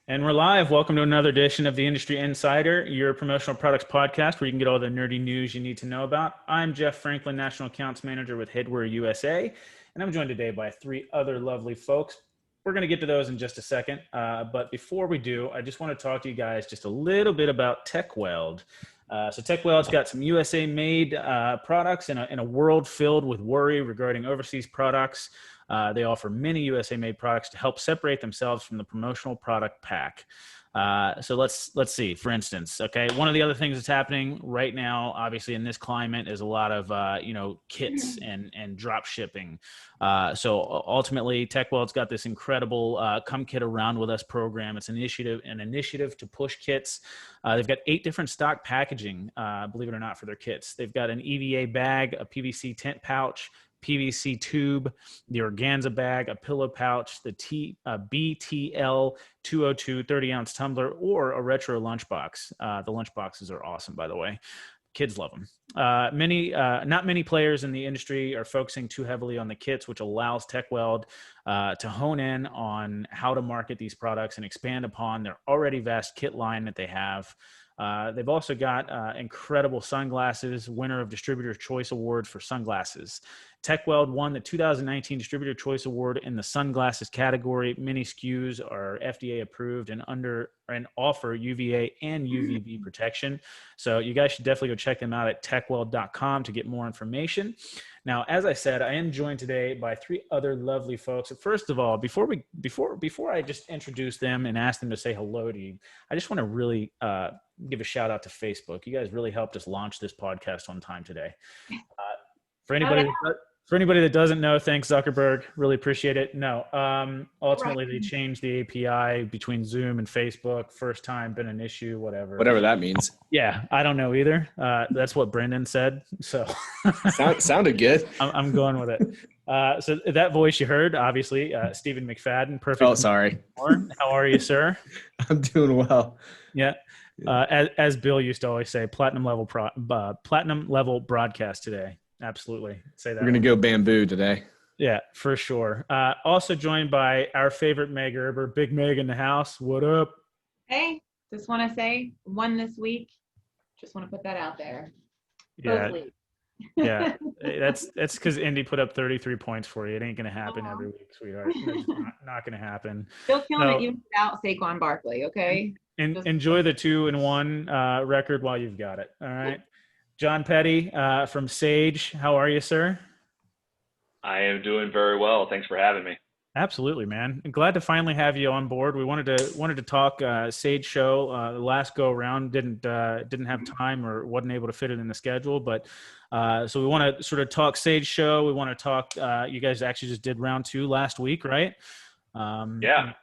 And we're live. Welcome to another edition of the Industry Insider, your promotional products podcast where you can get all the nerdy news you need to know about. I'm Jeff Franklin, National Accounts Manager with Headwear USA, and I'm joined today by three other lovely folks. We're going to get to those in just a second. But before we do, I just want to talk to you guys just a little bit about TechWeld. So TechWeld's got some USA-made products in a world filled with worry regarding overseas products. They offer many USA-made products to help separate themselves from the promotional product pack. So let's see. For instance, okay, one of the other things that's happening right now, obviously in this climate, is a lot of kits and drop shipping. So ultimately, TechWeld's got this incredible "Come Kit Around with Us" program. It's an initiative to push kits. They've got 8 different stock packaging, believe it or not, for their kits. They've got an EVA bag, a PVC tent pouch, PVC tube, the organza bag, a pillow pouch, the BTL 202 30-ounce tumbler, or a retro lunchbox. The lunchboxes are awesome, by the way. Kids love them. Not many players in the industry are focusing too heavily on the kits, which allows TechWeld to hone in on how to market these products and expand upon their already vast kit line that they have. They've also got incredible sunglasses, winner of Distributor Choice Award for sunglasses. TechWeld won the 2019 Distributor Choice Award in the sunglasses category. Many SKUs are FDA approved and offer UVA and UVB protection. So you guys should definitely go check them out at techweld.com to get more information. Now, as I said, I am joined today by 3 other lovely folks. First of all, before I just introduce them and ask them to say hello to you, I just want to really give a shout out to Facebook. You guys really helped us launch this podcast on time today. For anybody that doesn't know, thanks Zuckerberg. Really appreciate it. No, ultimately they changed the API between Zoom and Facebook. First time, been an issue, whatever. Whatever that means. Yeah, I don't know either. That's what Brendan said. So sounded good. I'm going with it. So that voice you heard, obviously, Stephen McFadden. Perfect. Oh, sorry. How are you, sir? I'm doing well. Yeah. As Bill used to always say, platinum level broadcast today. Absolutely. Say that. We're going to go bamboo today. Yeah, for sure. Also joined by our favorite Meg Erber, Big Meg in the house. What up? Hey, just want to say, won this week. Just want to put that out there. Yeah. Yeah. That's because Indy put up 33 points for you. It ain't going to happen every week, sweetheart. It's not going to happen. Still killing it even without Saquon Barkley, okay? Enjoy the 2-1 record while you've got it. All right. John Petty from Sage. How are you, sir? I am doing very well. Thanks for having me. Absolutely, man. I'm glad to finally have you on board. We wanted to talk Sage show. The last go around didn't have time or wasn't able to fit it in the schedule, but so we want to sort of talk Sage show. We want to talk. You guys actually just did round 2 last week, right? Yeah.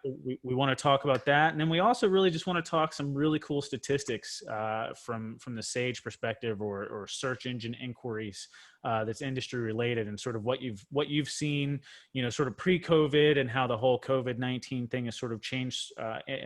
We want to talk about that. And then we also really just want to talk some really cool statistics from the Sage perspective or search engine inquiries that's industry related and sort of what you've seen, sort of pre-COVID and how the whole COVID-19 thing has sort of changed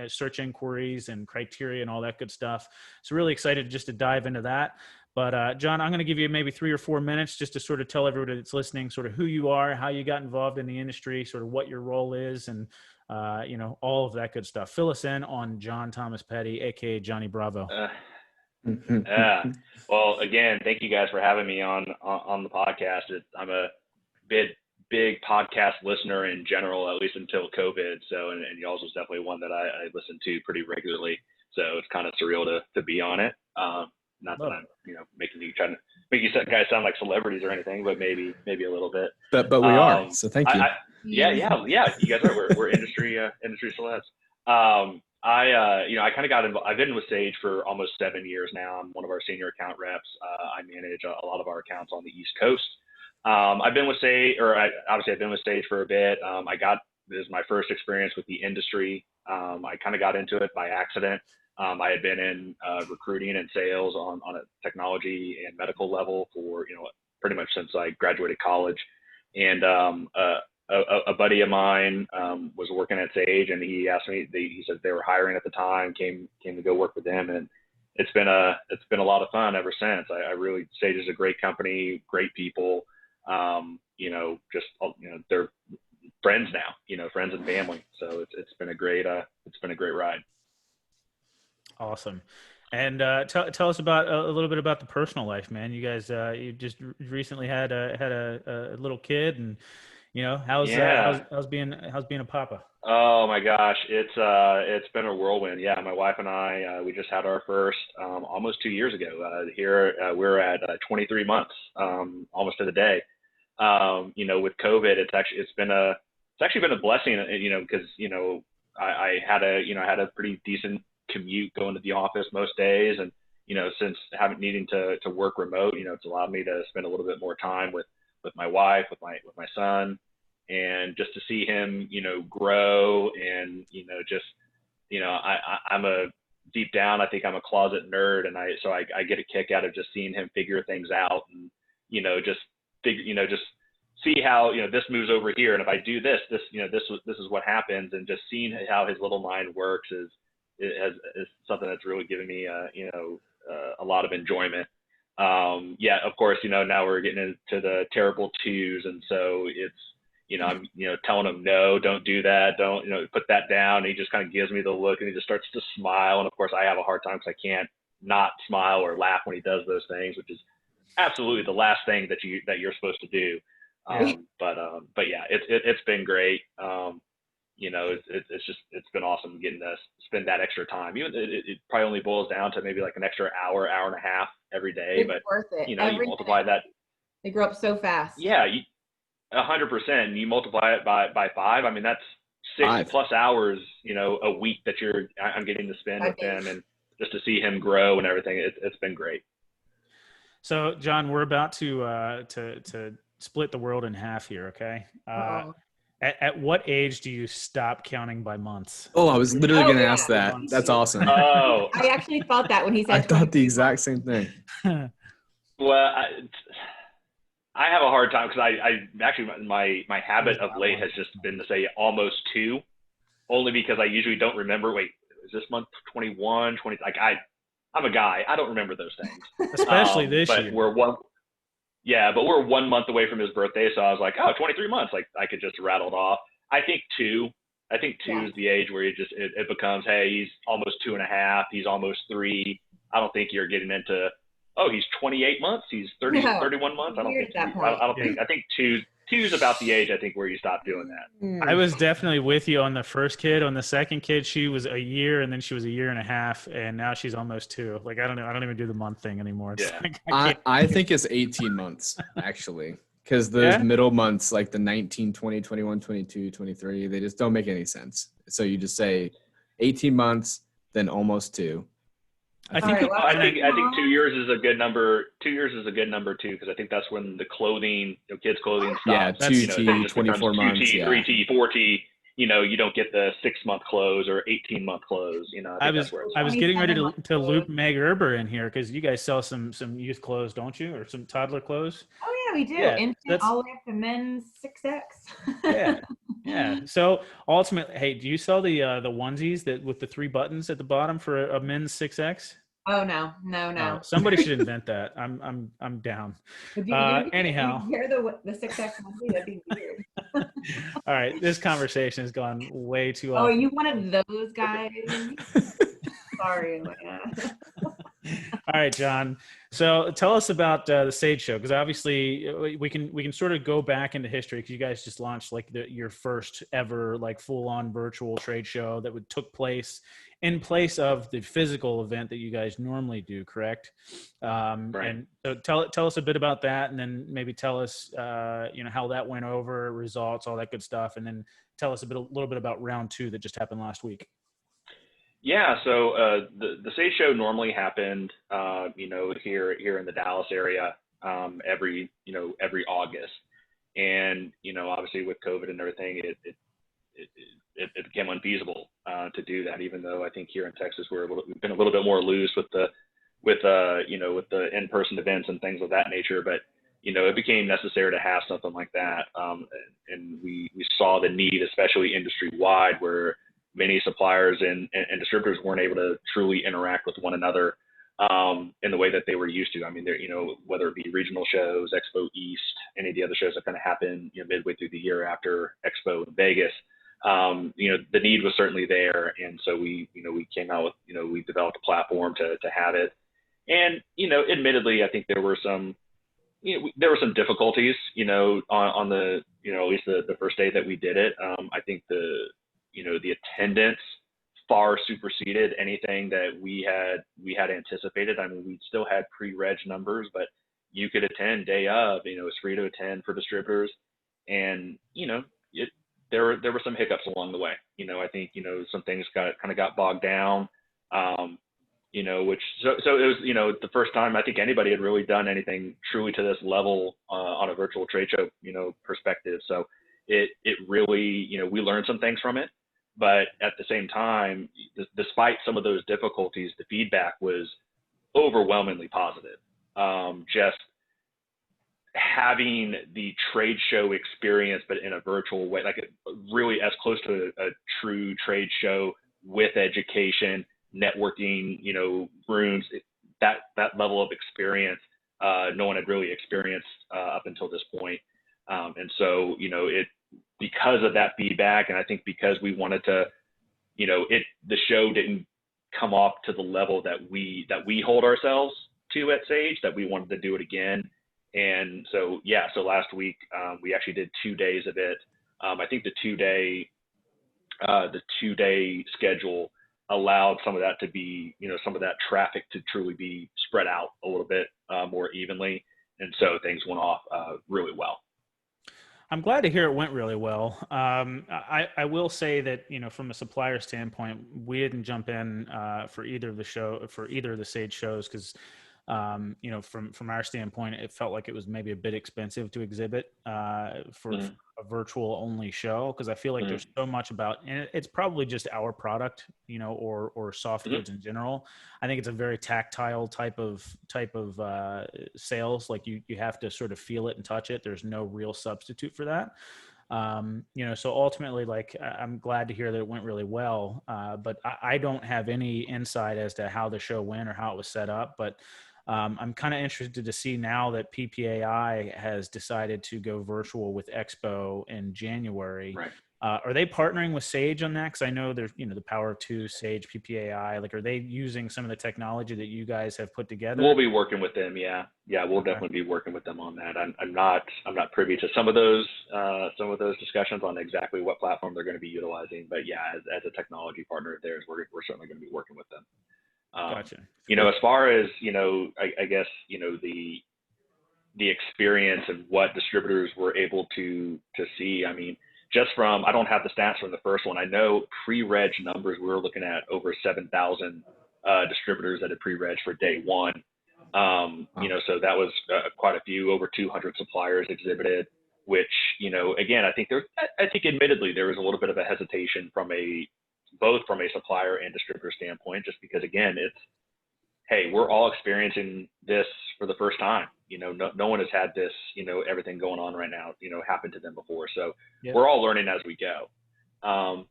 search inquiries and criteria and all that good stuff. So really excited just to dive into that. But John, I'm going to give you maybe 3 or 4 minutes just to sort of tell everybody that's listening sort of who you are, how you got involved in the industry, sort of what your role is, and all of that good stuff. Fill us in on John Thomas Petty, aka Johnny Bravo. Yeah. Well, again, thank you guys for having me on the podcast. I'm a big podcast listener in general, at least until COVID. So, and y'all's was definitely one that I listen to pretty regularly. So it's kind of surreal to be on it. Not that I'm, trying to make you guys sound like celebrities or anything, but maybe a little bit. But we are. So thank you. Yeah. You guys are. We're industry celebs. I kind of got involved. I've been with Sage for almost 7 years now. I'm one of our senior account reps. I manage a lot of our accounts on the East Coast. I've been with Sage, I've been with Sage for a bit. This is my first experience with the industry. I kind of got into it by accident. I had been in recruiting and sales on a technology and medical level for, pretty much since I graduated college. And a buddy of mine was working at Sage, and he asked me, he said they were hiring at the time, came to go work with them. And it's been a lot of fun ever since. Sage is a great company, great people. They're friends now, friends and family. So it's been a great been a great ride. Awesome. And tell us about a little bit about the personal life, man. You guys, you just recently had a little kid, and how's being a papa? Oh my gosh, it's been a whirlwind. Yeah, my wife and I, we just had our first almost 2 years ago. Here we're at 23 months, almost to the day. With COVID, it's actually been a blessing, because I had a pretty decent commute going to the office most days, and since having needing to work remote, it's allowed me to spend a little bit more time with my wife, with my son, and just to see him grow, and I'm a deep down, I think I'm a closet nerd, and I get a kick out of just seeing him figure things out, and just see how this moves over here, and if I do this is what happens, and just seeing how his little mind works is something that's really given me a lot of enjoyment. Of course, now we're getting into the terrible twos, and so it's I'm telling him, no, don't do that, don't put that down, and he just kind of gives me the look, and he just starts to smile, and of course I have a hard time because I can't not smile or laugh when he does those things, which is absolutely the last thing that you're supposed to do. But yeah, it's been great. It's been awesome getting to spend that extra time. Even it probably only boils down to maybe like an extra hour and a half every day, It's but worth it. you multiply that. They grow up so fast. Yeah, 100%. You multiply it by 5. I mean, that's 6+ hours, a week that I'm getting to spend with him, and just to see him grow and everything. It's been great. So, John, we're about to split the world in half here. Okay. At what age do you stop counting by months? Oh, I was literally going to ask that. That's awesome. Oh, I actually thought that when he said. I thought the exact same thing. Well, I have a hard time because I actually my habit of late has just been to say almost 2, only because I usually don't remember. Wait, is this month 21, 20? Like I'm a guy. I don't remember those things. Especially this year. But we're 1 month away from his birthday, so I was like, 23 months. Like I could just rattle it off. I think 2 is the age where it becomes, hey, he's almost 2.5. He's almost 3. I don't think you're getting into, he's 28 months. He's 31 months. I don't think. I think 2 is about the age, I think, where you stop doing that. I was definitely with you on the first kid. On the second kid, she was a year, and then she was a year and a half, and now she's almost 2. Like, I don't know. I don't even do the month thing anymore. It's like, I think it's 18 months, actually, because those middle months, like the 19, 20, 21, 22, 23, they just don't make any sense. So you just say 18 months, then almost 2. I think 2 years is a good number. 2 years is a good number too, because I think that's when the clothing, kids' clothing stops. Yeah, 2T, 24 months. 2T, 3T, 4T. You don't get the 6-month clothes or 18-month clothes. I was getting ready to loop Meg Erber in here because you guys sell some youth clothes, don't you, or some toddler clothes? Oh yeah, we do. Infant all the way up to men's 6X. Yeah. So ultimately, hey, do you sell the onesies that with the 3 buttons at the bottom for a men's 6X? Oh no. Somebody should invent that. I'm down. Anyhow, if you wear the 6X onesie, that'd be weird. All right, this conversation has gone way too long. Oh, you one of those guys? Sorry. All right, John. So tell us about the Sage Show, because obviously we can sort of go back into history, because you guys just launched like your first ever like full-on virtual trade show that took place in place of the physical event that you guys normally do, correct? Right. And so tell us a bit about that, and then maybe tell us how that went over, results, all that good stuff, and then tell us a little bit about round 2 that just happened last week. Yeah, so the Sage Show normally happened, here in the Dallas area, every August, and obviously with COVID and everything, it became unfeasible to do that. Even though I think here in Texas we've been a little bit more loose with the in-person events and things of that nature, but it became necessary to have something like that, and we saw the need, especially industry-wide, where many suppliers and distributors weren't able to truly interact with one another in the way that they were used to. I mean, whether it be regional shows, Expo East, any of the other shows that kind of happen midway through the year after Expo in Vegas, the need was certainly there. And so we came out with, we developed a platform to have it. And, admittedly, I think there were some difficulties, on the, at least the first day that we did it. I think the attendance far superseded anything that we had anticipated. I mean, we still had pre-reg numbers, but you could attend day of, it's free to attend for distributors. And, there were some hiccups along the way. I think, some things got bogged down. Which so it was, the first time I think anybody had really done anything truly to this level on a virtual trade show, perspective. So it really, we learned some things from it, but at the same time, despite some of those difficulties, the feedback was overwhelmingly positive. Just having the trade show experience, but in a virtual way, like really as close to a true trade show with education, networking, rooms, that level of experience, no one had really experienced up until this point. And so, because of that feedback, and I think because we wanted to, the show didn't come off to the level that we hold ourselves to at Sage, that we wanted to do it again. And so, so last week, we actually did 2 days of it. I think the two day schedule allowed some of that to be, some of that traffic to truly be spread out a little bit more evenly. And so things went off really well. I'm glad to hear it went really well. I will say that, from a supplier standpoint, we didn't jump in for either of the Sage shows because, from our standpoint, it felt like it was maybe a bit expensive to exhibit for a virtual only show, because I feel like there's so much about, and it's probably just our product, or soft goods in general. I think it's a very tactile type of sales. Like you have to sort of feel it and touch it. There's no real substitute for that. So ultimately, like, I'm glad to hear that it went really well, but I don't have any insight as to how the show went or how it was set up, but I'm kind of interested to see now that PPAI has decided to go virtual with Expo in January. Right. Are they partnering with Sage on that? Because I know there's, the Power of Two, Sage, PPAI. Like, are they using some of the technology that you guys have put together? We'll be working with them. Yeah, we'll definitely be working with them on that. I'm not privy to some of those discussions on exactly what platform they're going to be utilizing. But as a technology partner of theirs, we're certainly going to be working with them. Gotcha. As far as, I guess, the experience and what distributors were able to see, I mean, just from, I don't have the stats from the first one. I know pre-reg numbers, we were looking at over 7,000 distributors that had pre-reg for day one. So that was quite a few, over 200 suppliers exhibited, which, again, I think admittedly, there was a little bit of a hesitation both from a supplier and distributor standpoint, just because, again, it's, hey, we're all experiencing this for the first time. No one has had this, everything going on right now, happen to them before. So we're all learning as we go.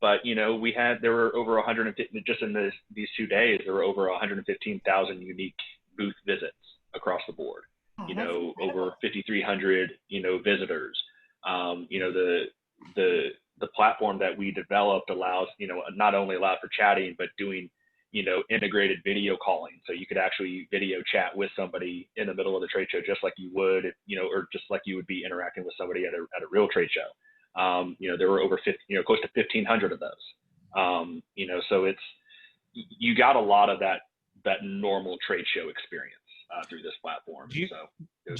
But, there were over 150, just in these 2 days, there were over 115,000 unique booth visits across the board, over 5,300, visitors. The platform that we developed allows, not only allowed for chatting, but doing, integrated video calling. So you could actually video chat with somebody in the middle of the trade show, just like you would, or just like you would be interacting with somebody at a real trade show. There were over 50, close to 1,500 of those. So it's, you got a lot of that normal trade show experience through this platform. Do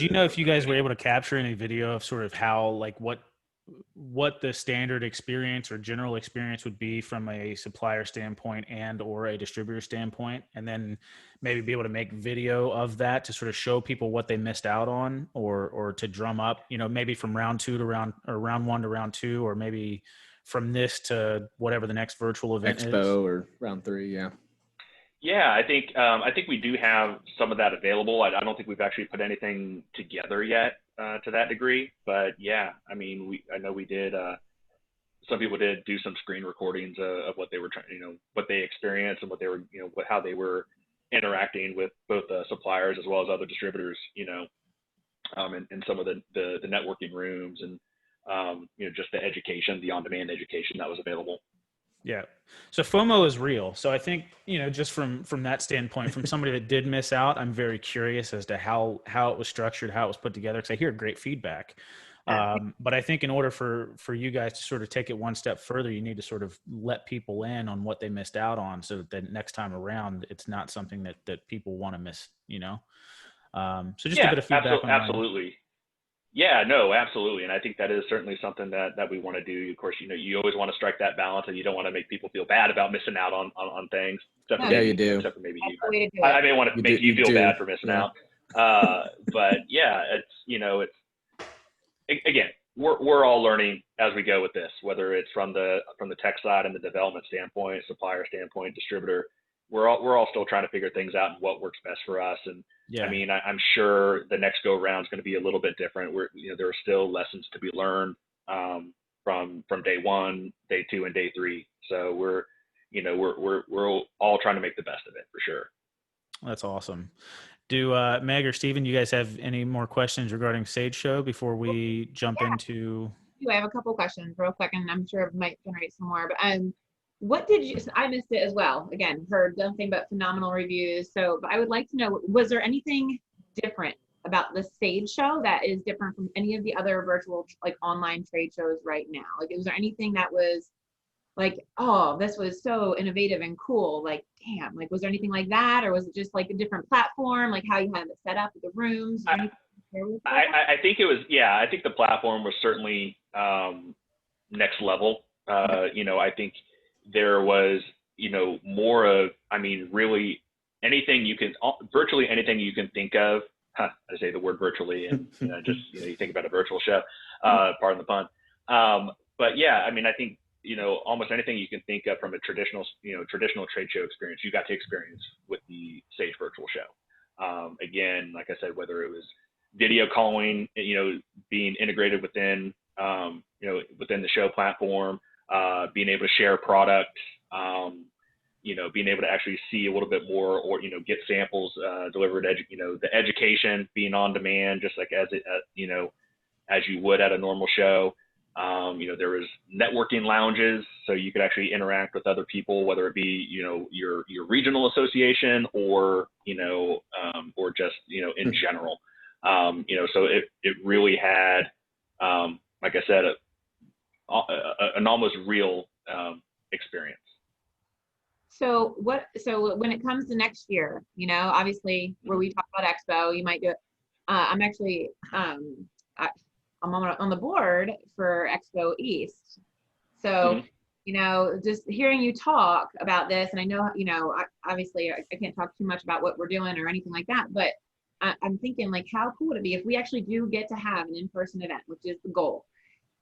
you know if you guys were able to capture any video of sort of how, like, what the standard experience or general experience would be from a supplier standpoint and or a distributor standpoint, and then maybe be able to make video of that to sort of show people what they missed out on, or to drum up, maybe from round one to round two, or maybe from this to whatever the next virtual event Expo is? or round three. Yeah, I think we do have some of that available. I don't think we've actually put anything together yet to that degree, but I mean, I know we did. Some people did do some screen recordings of what they were trying, what they experienced and what they were, how they were interacting with both suppliers as well as other distributors, in some of the networking rooms. And just the education, the on-demand education that was available. Yeah. So FOMO is real. So I think, just from that standpoint, from somebody that did miss out, I'm very curious as to how it was structured, how it was put together, because I hear great feedback. But I think in order for you guys to sort of take it one step further, you need to sort of let people in on what they missed out on, so that next time around, it's not something that people want to miss, So just a bit of feedback on absolutely. Yeah, no, absolutely. And I think that is certainly something that we want to do. Of course, you always want to strike that balance, and you don't want to make people feel bad about missing out on things. Yeah, you do. Except for maybe That's you. the way to do I it. may want to make you feel bad for missing out. But yeah, it's again, we're all learning as we go with this, whether it's from the tech side and the development standpoint, supplier standpoint, distributor. We're all still trying to figure things out and what works best for us. And I mean, I'm sure the next go round is going to be a little bit different. There are still lessons to be learned from day 1, day 2, and day 3. So we're all trying to make the best of it for sure. That's awesome. Do Meg or Steven, you guys have any more questions regarding Sage Show before we jump into? I have a couple questions real quick, and I'm sure it might generate some more. But what did you? I missed it as well. Again, heard nothing but phenomenal reviews. So, but I would like to know: was there anything different about the Sage Show that is different from any of the other virtual, like online trade shows right now? Like, is there anything that was like, oh, this was so innovative and cool? Like, damn, like, was there anything like that, or was it just like a different platform, like how you had it set up with the rooms? I think it was, I think the platform was certainly next level. I think there was, more of, really virtually anything you can think of. I say the word virtually, and you think about a virtual show, pardon the pun. But yeah, I think, almost anything you can think of from a traditional trade show experience, you got to experience with the Sage Virtual Show. Again, like I said, whether it was video calling, being integrated within the show platform, being able to share products, being able to actually see a little bit more, or, get samples delivered, the education being on demand, just like as you would at a normal show. There was networking lounges, so you could actually interact with other people, whether it be, your regional association or just, in general. So it really had, like I said, an almost real experience. So when it comes to next year, obviously where we talk about Expo, you might do it. I'm actually, I'm on the board for Expo East. So, just hearing you talk about this, and I know, obviously I can't talk too much about what we're doing or anything like that, but I'm thinking, like, how cool would it be if we actually do get to have an in-person event, which is the goal?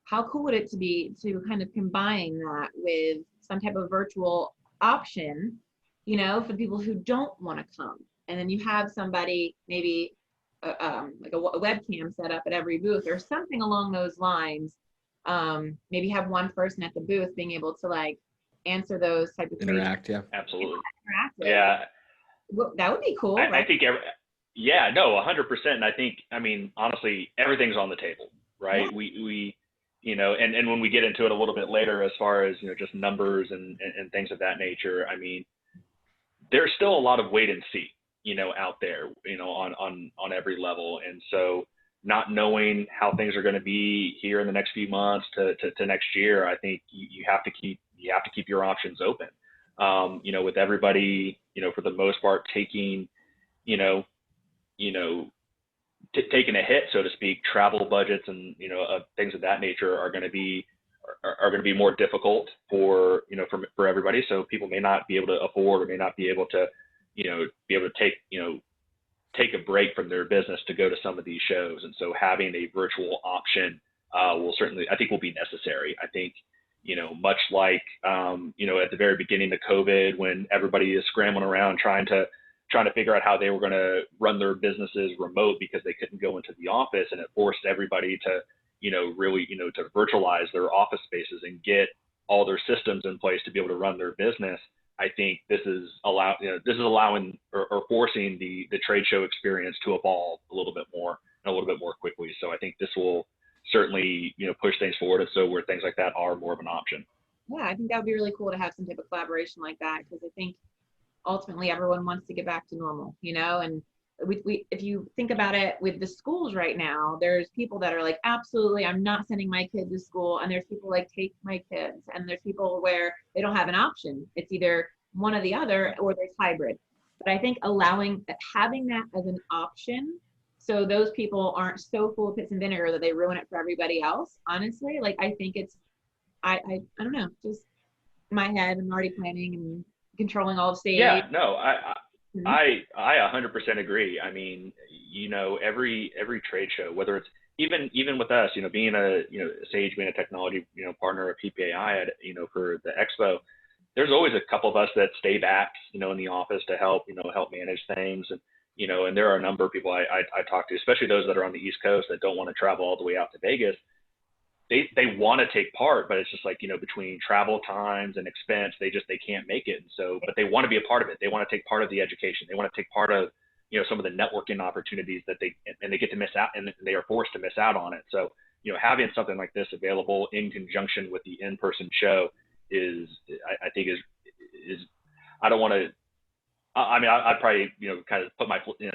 How cool would it be to kind of combine that with some type of virtual option, for people who don't want to come, and then you have somebody maybe like a webcam set up at every booth or something along those lines. Maybe have one person at the booth being able to, like, answer those type of interact. things. Yeah, absolutely. Yeah, well, that would be cool. I think 100%. And I think, honestly, everything's on the table, right? Yeah. We and when we get into it a little bit later, as far as, just numbers and things of that nature, there's still a lot of wait and see, out there, on every level. And so not knowing how things are going to be here in the next few months to next year, I think you have to keep your options open. With everybody, for the most part, taking taking a hit, so to speak, travel budgets and, things of that nature are going to be more difficult for everybody. So people may not be able to afford, or may not be able to, take a break from their business to go to some of these shows. And so having a virtual option will be necessary. I think, much like, at the very beginning of COVID, when everybody is scrambling around trying to figure out how they were going to run their businesses remote because they couldn't go into the office, and it forced everybody to, really, to virtualize their office spaces and get all their systems in place to be able to run their business. I think this is allowing or forcing the trade show experience to evolve a little bit more quickly. So I think this will certainly, push things forward. And so where things like that are more of an option. Yeah, I think that would be really cool to have some type of collaboration like that, because I think ultimately everyone wants to get back to normal, and if you think about it with the schools right now, there's people that are like, absolutely, I'm not sending my kids to school. And there's people like, take my kids. And there's people where they don't have an option. It's either one or the other, or there's hybrid. But I think having that as an option, so those people aren't so full of piss and vinegar that they ruin it for everybody else. Honestly, like, I think I don't know, just in my head, I'm already planning and controlling all of stage. Yeah, no, I 100% agree. I mean, every trade show, whether it's even with us, being Sage being a technology, partner of PPAI at, for the expo, there's always a couple of us that stay back, in the office to help manage things. And, and there are a number of people I talk to, especially those that are on the East Coast that don't want to travel all the way out to Vegas. They want to take part, but it's just like, between travel times and expense, they can't make it. And so, but they want to be a part of it. They want to take part of the education. They want to take part of, some of the networking opportunities that they get to miss out, and they are forced to miss out on it. So, having something like this available in conjunction with the in-person show I think is, I don't want to, I'd probably, kind of put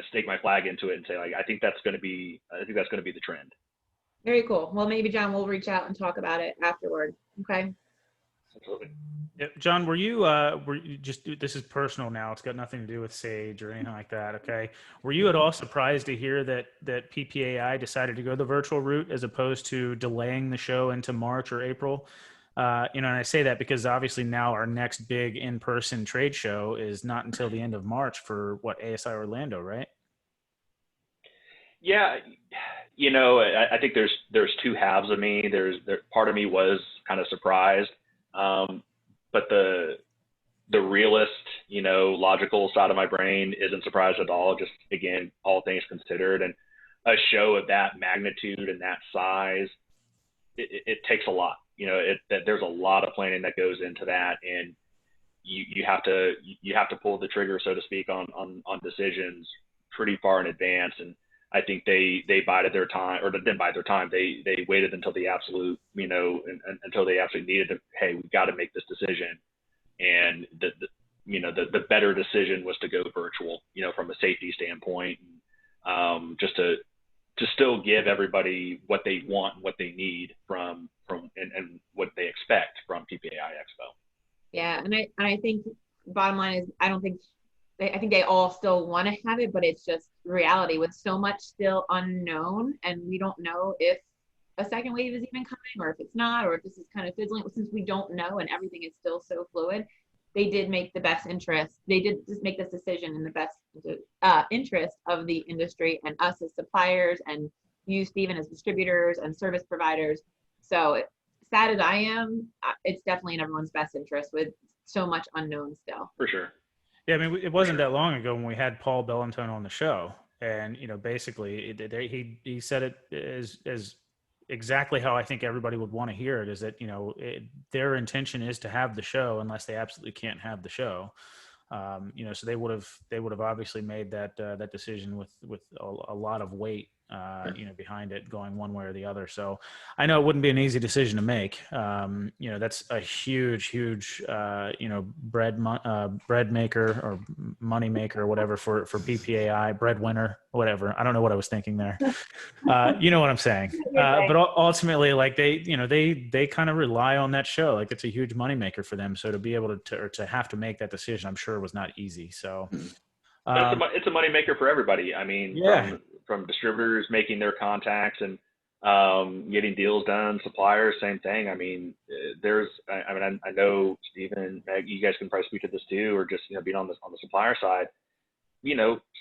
stake my flag into it and say, like, I think that's going to be the trend. Very cool. Well, maybe John, we'll reach out and talk about it afterward. Okay. Absolutely. Yeah, John, were you just, this is personal now, it's got nothing to do with Sage or anything like that, okay? Were you at all surprised to hear that PPAI decided to go the virtual route as opposed to delaying the show into March or April? And I say that because obviously now our next big in-person trade show is not until the end of March for ASI Orlando, right? Yeah, I think there's two halves of me. Part of me was kind of surprised, but the realist, logical side of my brain isn't surprised at all. Just, again, all things considered, and a show of that magnitude and that size, it takes a lot. There's a lot of planning that goes into that, and you have to pull the trigger, so to speak, on decisions pretty far in advance. And I think they bided their time, or didn't bide their time. They waited until the absolute, until they absolutely needed to. Hey, we've got to make this decision, and the better decision was to go virtual. From a safety standpoint, just to still give everybody what they want, what they need from and what they expect from PPAI Expo. Yeah, and I think bottom line is I think they all still want to have it, but it's just reality with so much still unknown, and we don't know if a second wave is even coming, or if it's not, or if this is kind of fizzling. Since we don't know and everything is still so fluid, they did make the best interest. They did just make this decision in the best interest of the industry and us as suppliers, and you, Stephen, as distributors and service providers. So sad as I am, it's definitely in everyone's best interest with so much unknown still. For sure. Yeah, I mean, it wasn't that long ago when we had Paul Bellantone on the show, and basically he said it as exactly how I think everybody would want to hear it. Is that their intention is to have the show unless they absolutely can't have the show. So they would have obviously made that decision with a lot of weight behind it, going one way or the other. So I know it wouldn't be an easy decision to make. That's a huge bread maker or money maker or whatever for PPAI, breadwinner, whatever. I don't know what I was thinking there. You know what I'm saying? But ultimately, like they kind of rely on that show. Like it's a huge money maker for them. So to be able to have to make that decision, I'm sure was not easy. So it's a money maker for everybody. I mean, yeah. From distributors making their contacts and getting deals done, suppliers, same thing. I mean, I know Stephen and Meg, you guys can probably speak to this too, or just being on the supplier side.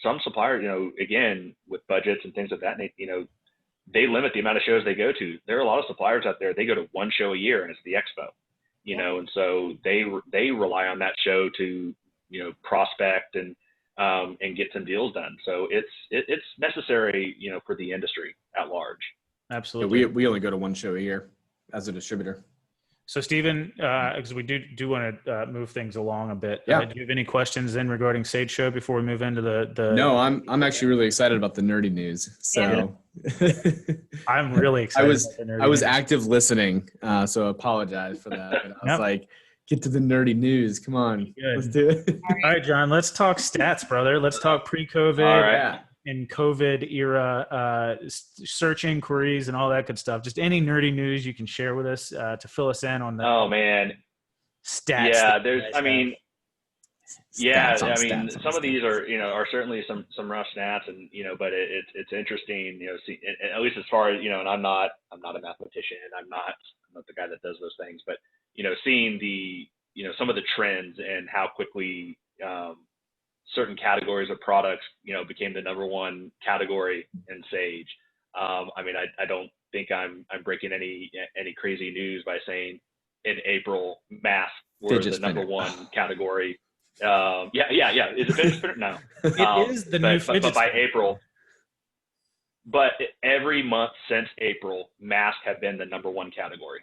Some suppliers, again, with budgets and things of that nature, they limit the amount of shows they go to. There are a lot of suppliers out there. They go to one show a year, and it's the expo. And so they rely on that show to prospect and get some deals done. So it's necessary, for the industry at large. Absolutely. Yeah, we only go to one show a year as a distributor. So Stephen, because we do want to move things along a bit. Yeah. Do you have any questions then regarding Sage Show before we move into the? No, I'm actually really excited about the nerdy news. So I'm really excited. I was active listening, so I apologize for that. But I was like, get to the nerdy news. Come on, let's do it. All right, John, let's talk stats, brother. Let's talk pre-COVID. All right. And COVID era search inquiries and all that good stuff. Just any nerdy news you can share with us to fill us in on the stats. Some of these are certainly some rough stats, and but it's interesting, at least as far as and I'm not a mathematician, I'm not the guy that does those things, but seeing the some of the trends and how quickly certain categories of products, became the number one category in Sage. I don't think I'm breaking any crazy news by saying in April masks were the number one category. Is it fidget spinner? No. It is the new fidget but by April. But every month since April, masks have been the number one category,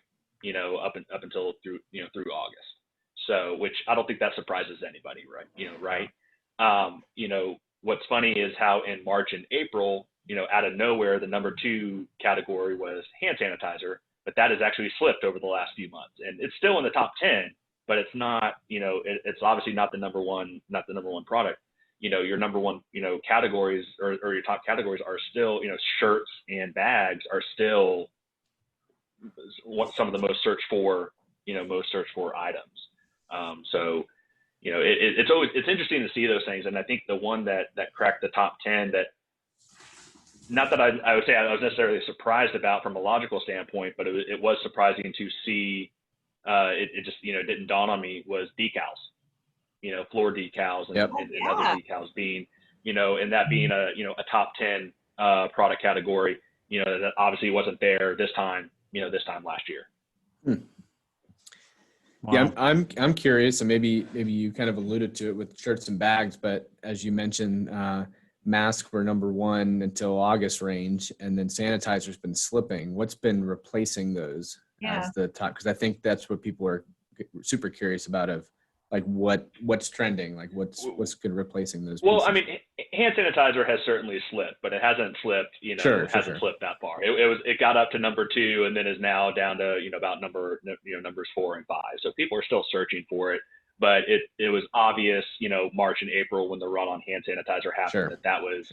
up until through August. So, which I don't think that surprises anybody, right? What's funny is how in March and April, out of nowhere, the number two category was hand sanitizer, but that has actually slipped over the last few months, and it's still in the top 10, but it's not, it's obviously not the number one product. Your number one, categories or your top categories are still, shirts and bags are still some of the most searched for items. It's interesting to see those things. And I think the one that cracked the top 10 that, not that I would say I was necessarily surprised about from a logical standpoint, but it was surprising to see, it just, didn't dawn on me, was decals, floor decals and other decals being, and that being a top 10 product category, that obviously wasn't there this time last year. Wow. Yeah, I'm curious, and maybe you kind of alluded to it with shirts and bags, but as you mentioned, masks were number one until August range, and then sanitizer's been slipping. What's been replacing those as the top? Because I think that's what people are super curious about, of like what's trending, like what's good replacing those pieces. Well, hand sanitizer has certainly slipped, but it hasn't slipped, slipped that far. It got up to number two and then is now down to, about numbers 4 and 5. So people are still searching for it, but it was obvious, March and April when the run on hand sanitizer happened, that was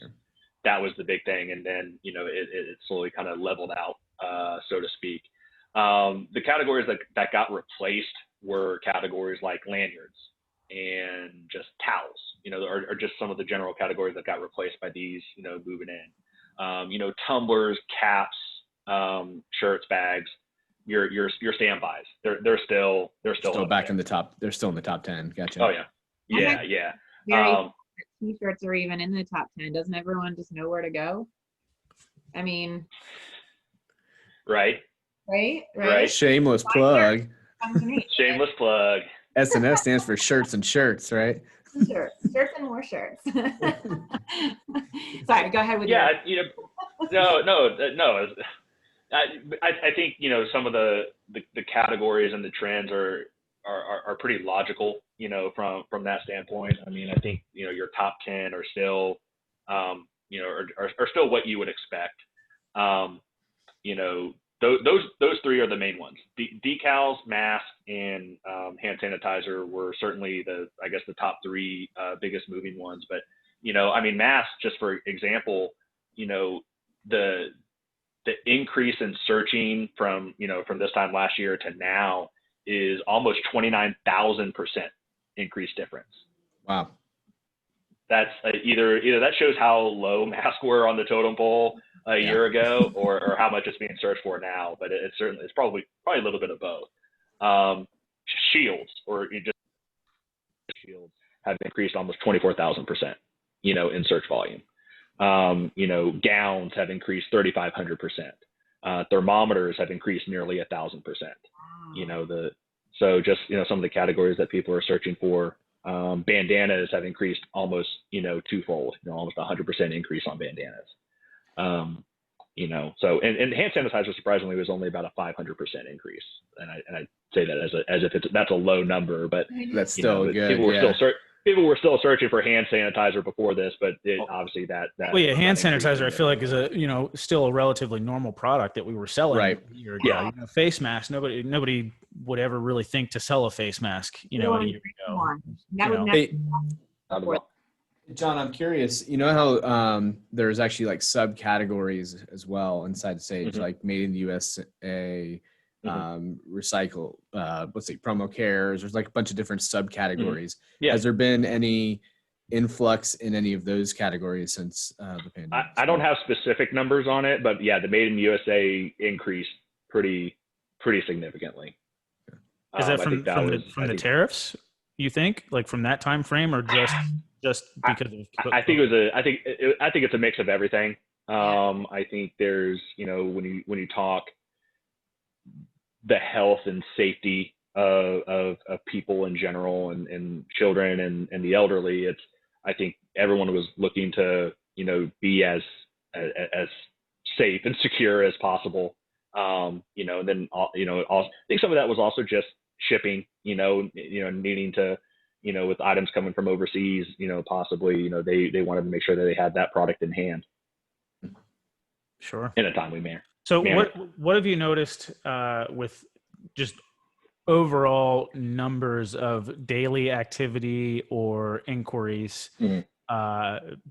the big thing. And then, it slowly kind of leveled out, so to speak. The categories that got replaced were categories like lanyards and just towels, are just some of the general categories that got replaced by these, moving in. Tumblers, caps, shirts, bags, your standbys. They're still back in the top. They're still in the top 10. Gotcha. Oh yeah. T-shirts are even in the top 10. Doesn't everyone just know where to go? Right. Shameless plug. Shameless plug. S&S stands for shirts and shirts, right? Shirts and more shirts. Sorry, go ahead with No. I think some of the categories and the trends are pretty logical, from that standpoint. I think your top 10 are still are still what you would expect. Those three are the main ones. Decals, masks, and hand sanitizer were certainly the top three biggest moving ones. But masks, just for example, the increase in searching from this time last year to now is almost 29,000% increase difference. Wow. That's either that shows how low masks were on the totem pole a year ago, or how much it's being searched for now. But it's probably a little bit of both. Shields have increased almost 24,000%, in search volume. Gowns have increased 3,500%. Thermometers have increased nearly 1,000%. So just some of the categories that people are searching for. Bandanas have increased almost twofold, almost 100% increase on bandanas. So and hand sanitizer surprisingly was only about a 500% increase, and I say that as if that's a low number, but That's still good. People were still searching for hand sanitizer before this, but obviously that. Well, yeah, hand sanitizer I feel like is still a relatively normal product that we were selling a year ago. Yeah. Face mask, nobody would ever really think to sell a face mask, a year ago. John, I'm curious, how there's actually like subcategories as well inside Sage, like made in the USA, recycle, promo cares. There's like a bunch of different subcategories. Yeah. Has there been any influx in any of those categories since the pandemic? I don't have specific numbers on it, but yeah, the made in the USA increased pretty significantly. Is that from the tariffs, you think, like from that time frame, or just because I think it's a mix of everything. I think there's, when you talk the health and safety of people in general and children and the elderly, I think everyone was looking to, be as safe and secure as possible. And then, I think some of that was also just shipping, needing to, with items coming from overseas, possibly, they wanted to make sure that they had that product in hand. Sure. In a timely manner. So what have you noticed with just overall numbers of daily activity or inquiries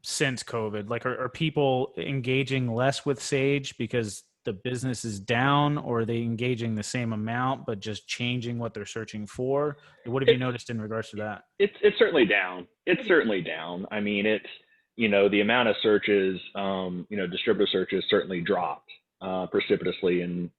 since COVID? Like, are people engaging less with Sage because the business is down, or are they engaging the same amount but just changing what they're searching for? What have you noticed in regards to that? It's certainly down. It's certainly down. I mean, it's, the amount of searches, distributor searches certainly dropped precipitously in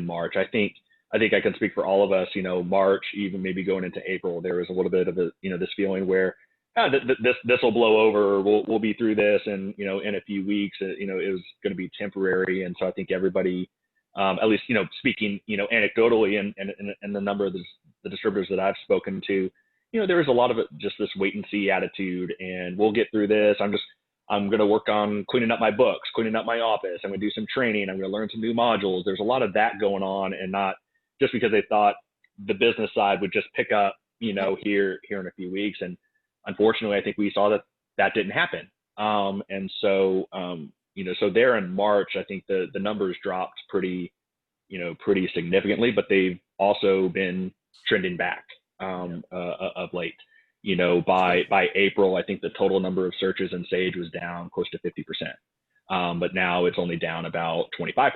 March. I think I can speak for all of us. March, even maybe going into April, there was a little bit of this feeling where this will blow over. We'll be through this, and in a few weeks, it was going to be temporary. And so I think everybody, at least speaking anecdotally, and the number of the distributors that I've spoken to, there was a lot of it, just this wait and see attitude, and we'll get through this. I'm going to work on cleaning up my books, cleaning up my office. I'm going to do some training. I'm going to learn some new modules. There's a lot of that going on, and not just because they thought the business side would just pick up, here in a few weeks. And unfortunately, I think we saw that didn't happen. And so, so there in March, I think the numbers dropped pretty significantly, but they've also been trending back of late. By April, I think the total number of searches in Sage was down close to 50%. But now it's only down about 25%.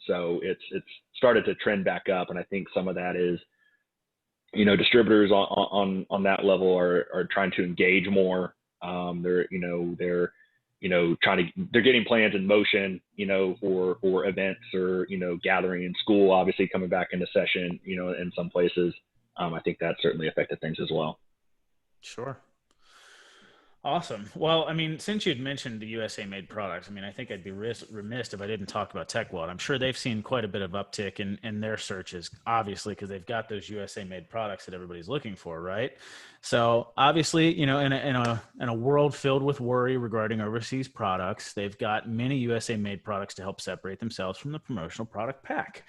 So it's started to trend back up. And I think some of that is, distributors on that level are trying to engage more. They're getting plans in motion, for events or, gathering in school, obviously coming back into session, in some places. I think that certainly affected things as well. Sure. Awesome. Well, I mean, since you'd mentioned the USA made products, I mean, I think I'd be remiss if I didn't talk about TechWeld. I'm sure they've seen quite a bit of uptick in their searches, obviously, because they've got those USA made products that everybody's looking for, right? So obviously, in a world filled with worry regarding overseas products, they've got many USA made products to help separate themselves from the promotional product pack.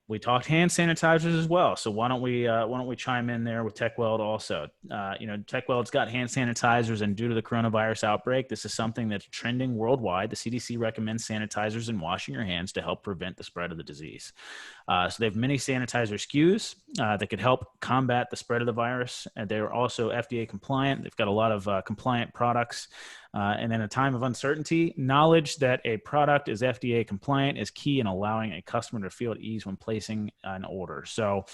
We talked hand sanitizers as well. So why don't we chime in there with TechWeld also? TechWeld's got hand sanitizers, and due to the coronavirus outbreak, this is something that's trending worldwide. The CDC recommends sanitizers and washing your hands to help prevent the spread of the disease. So they have many sanitizer SKUs that could help combat the spread of the virus. And they're also FDA compliant. They've got a lot of compliant products. And in a time of uncertainty, knowledge that a product is FDA compliant is key in allowing a customer to feel at ease when placing an order. So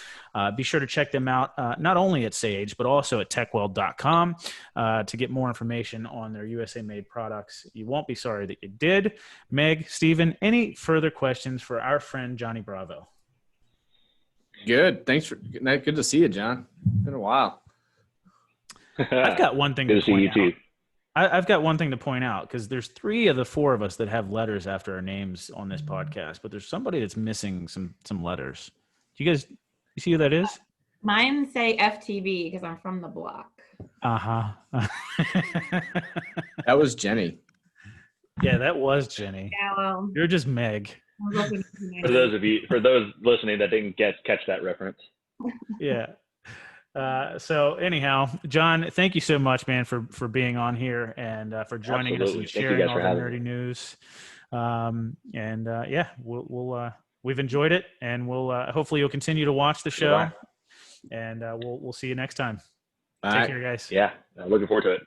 be sure to check them out, not only at Sage, but also at techweld.com to get more information on their USA made products. You won't be sorry that you did. Meg, Steven, any further questions for our friend Johnny Bravo? Good. Thanks. Good to see you, John. Been a while. I've got one thing to point see you out. too. I've got one thing to point out, because there's 3 of the 4 of us that have letters after our names on this podcast, but there's somebody that's missing some letters. Do you see who that is? Mine say FTB because I'm from the block. Uh-huh. That was Jenny. Yeah, that was Jenny. Yeah, well, You're just Meg. I was also For those listening that didn't catch that reference. Yeah. So anyhow, John, thank you so much, man, for being on here and for joining us Absolutely. and Thank you sharing guys all for the having nerdy me. news. Yeah, we've enjoyed it, and we'll hopefully you'll continue to watch the show, and we'll see you next time. All Take right. care, guys. Yeah, looking forward to it.